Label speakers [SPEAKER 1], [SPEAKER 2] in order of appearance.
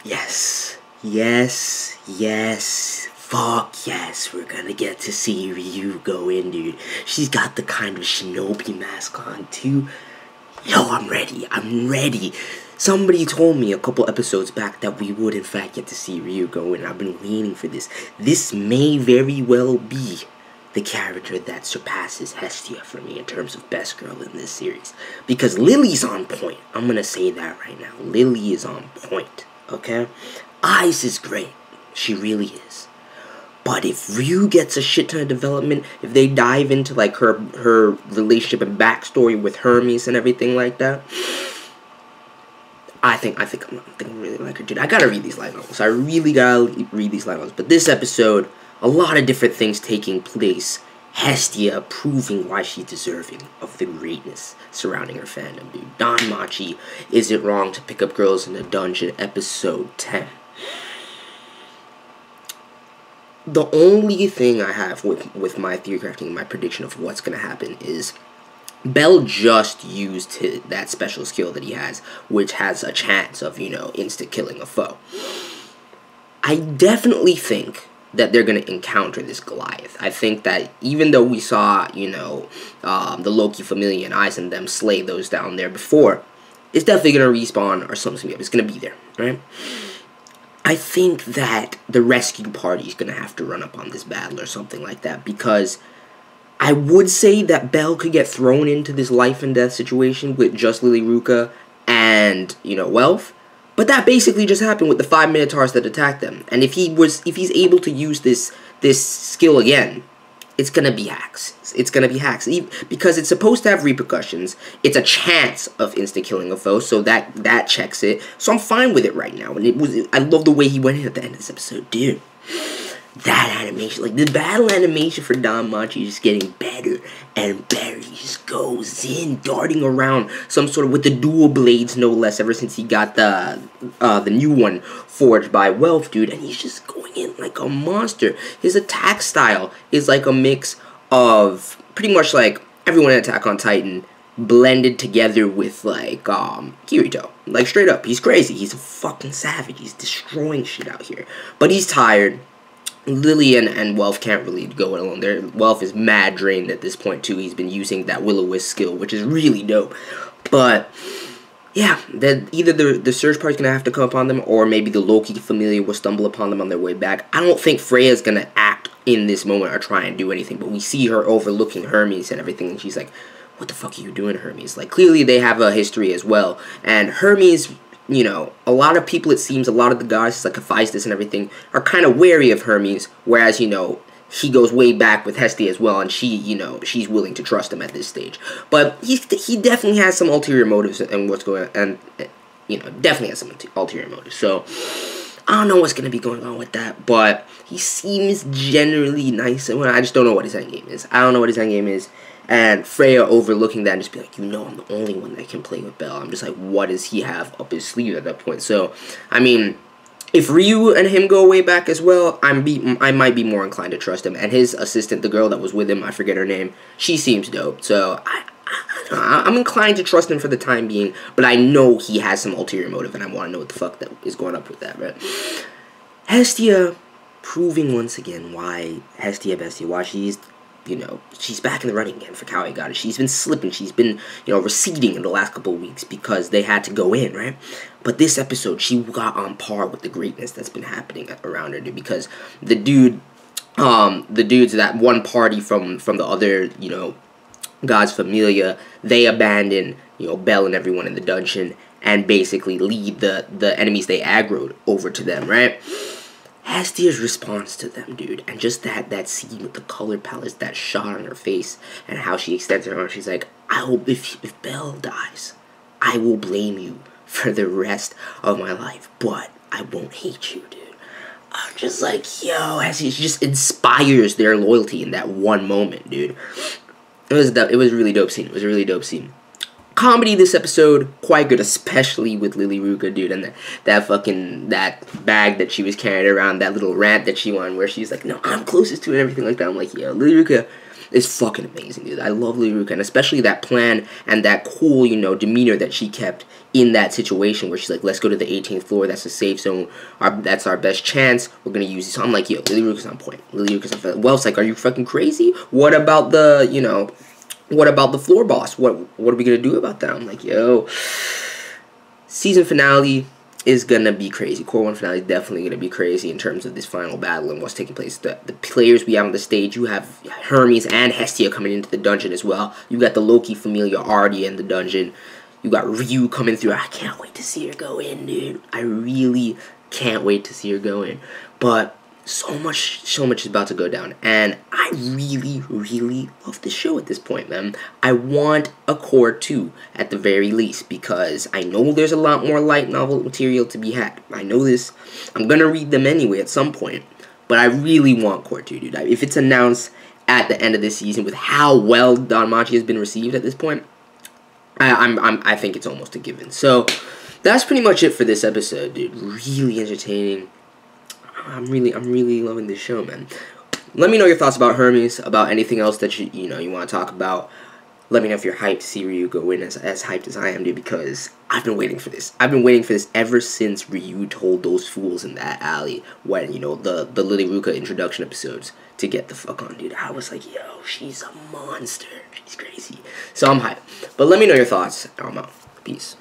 [SPEAKER 1] Yes. Yes. Yes. Fuck yes. We're gonna get to see RYU go in, dude. She's got the kind of shinobi mask on, too. Yo, I'm ready. I'm ready. Somebody told me a couple episodes back that we would, in fact, get to see RYU go in. I've been waiting for this. This may very well be the character that surpasses Hestia for me in terms of best girl in this series. Because Lily's on point. I'm going to say that right now. Lily is on point. Okay? Ice is great. She really is. But if RYU gets a shit ton of development, if they dive into like her relationship and backstory with Hermes and everything like that, I think I really like her, dude. I gotta read these light novels. I really gotta read these light novels. But this episode, a lot of different things taking place. Hestia proving why she's deserving of the greatness surrounding her fandom, dude. DANMACHI, is it wrong to pick up girls in a dungeon? Episode 10. The only thing I have with my theory crafting and my prediction of what's gonna happen is Bell just used that special skill that he has, which has a chance of, you know, insta-killing a foe. I definitely think that they're going to encounter this Goliath. I think that even though we saw, you know, the Loki Familia and Ice and them slay those down there before, it's definitely going to respawn or something's going to be up. It's going to be there, right? I think that the rescue party is going to have to run up on this battle or something like that, because I would say that Bell could get thrown into this life and death situation with just Lily Ruka and, you know, Welf. But that basically just happened with the 5 Minotaurs that attacked them. And if he's able to use this skill again, it's gonna be hacks. It's gonna be hacks. Because it's supposed to have repercussions. It's a chance of insta-killing a foe, so that checks it. So I'm fine with it right now. And I love the way he went in at the end of this episode, dude. That animation, like the battle animation for DANMACHI is just getting better and better. He just goes in, darting around, some sort of with the dual blades, no less. Ever since he got the new one forged by Welf, dude, and he's just going in like a monster. His attack style is like a mix of pretty much like everyone in Attack on Titan blended together with like Kirito. Like straight up, he's crazy. He's a fucking savage. He's destroying shit out here, but he's tired. Lily and Welf can't really go it alone. Welf is mad drained at this point, too. He's been using that Will-O-Wisp skill, which is really dope. But, yeah, either the search party's going to have to come upon them, or maybe the Loki Familia will stumble upon them on their way back. I don't think Freya's going to act in this moment or try and do anything, but we see her overlooking Hermes and everything, and she's like, what the fuck are you doing, Hermes? Like, clearly they have a history as well, and Hermes, you know, a lot of people, it seems, a lot of the guys, like Hephaestus and everything, are kind of wary of Hermes, whereas, you know, he goes way back with Hestia as well, and she, you know, she's willing to trust him at this stage. But he definitely has some ulterior motives and what's going on, and, you know, definitely has some ulterior motives. So, I don't know what's going to be going on with that, but he seems generally nice. Well, I just don't know what his endgame is. I don't know what his endgame is. And Freya overlooking that and just be like, you know, I'm the only one that can play with Bell. I'm just like, what does he have up his sleeve at that point? So, I mean, if RYU and him go way back as well, I might be more inclined to trust him. And his assistant, the girl that was with him, I forget her name, she seems dope. So, I'm inclined to trust him for the time being. But I know he has some ulterior motive, and I want to know what the fuck that is going up with that, right? Hestia proving once again why Hestia Bestia, why she's, you know, she's back in the running again for KAWAII Goddess. She's been slipping. She's been, you know, receding in the last couple of weeks because they had to go in, right? But this episode, she got on par with the greatness that's been happening around her, dude. Because the dudes, that one party from the other, you know, God's Familia, they abandon, you know, Bell and everyone in the dungeon and basically lead the enemies they aggroed over to them, right? Hestia's response to them, dude, and just that scene with the color palettes, that shot on her face, and how she extends her arm, she's like, I hope if Belle dies, I will blame you for the rest of my life, but I won't hate you, dude. I'm just like, yo, Hestia just inspires their loyalty in that one moment, dude. It was a really dope scene. It was a really dope scene. Comedy this episode, quite good, especially with Lily Ruka, dude, and that bag that she was carrying around, that little rant that she won, where she's like, no, I'm closest to it and everything like that. I'm like, yo, Lily Ruka, is fucking amazing, dude. I love Lily Ruka, and especially that plan and that cool, you know, demeanor that she kept in that situation where she's like, let's go to the 18th floor, that's a safe zone, that's our best chance, we're gonna use this. So I'm like, yo, Lily Ruka's on point. Lily Ruka's on point. Welf's like, are you fucking crazy? What about the, you know, what about the floor boss? What are we gonna do about that? I'm like, yo, season finale is gonna be crazy. Core 1 finale is definitely gonna be crazy in terms of this final battle and what's taking place. The players we have on the stage, you have Hermes and Hestia coming into the dungeon as well. You got the Loki familiar already in the dungeon. You got RYU coming through. I can't wait to see her go in, dude. I really can't wait to see her go in. But so much is about to go down, and I really love this show at this point, man. I want a Core 2 at the very least, because I know there's a lot more light novel material to be had. I know this. I'm gonna read them anyway at some point, but I really want Core 2, dude. If it's announced at the end of this season with how well DANMACHI has been received at this point, I think it's almost a given. So that's pretty much it for this episode, dude. Really entertaining. I'm really loving this show, man. Let me know your thoughts about Hermes, about anything else that you want to talk about. Let me know if you're hyped to see RYU go in as hyped as I am, dude, because I've been waiting for this. I've been waiting for this ever since RYU told those fools in that alley when, you know, the Lily Ruka introduction episodes to get the fuck on, dude. I was like, yo, she's a monster. She's crazy. So I'm hyped. But let me know your thoughts. I'm out. Peace.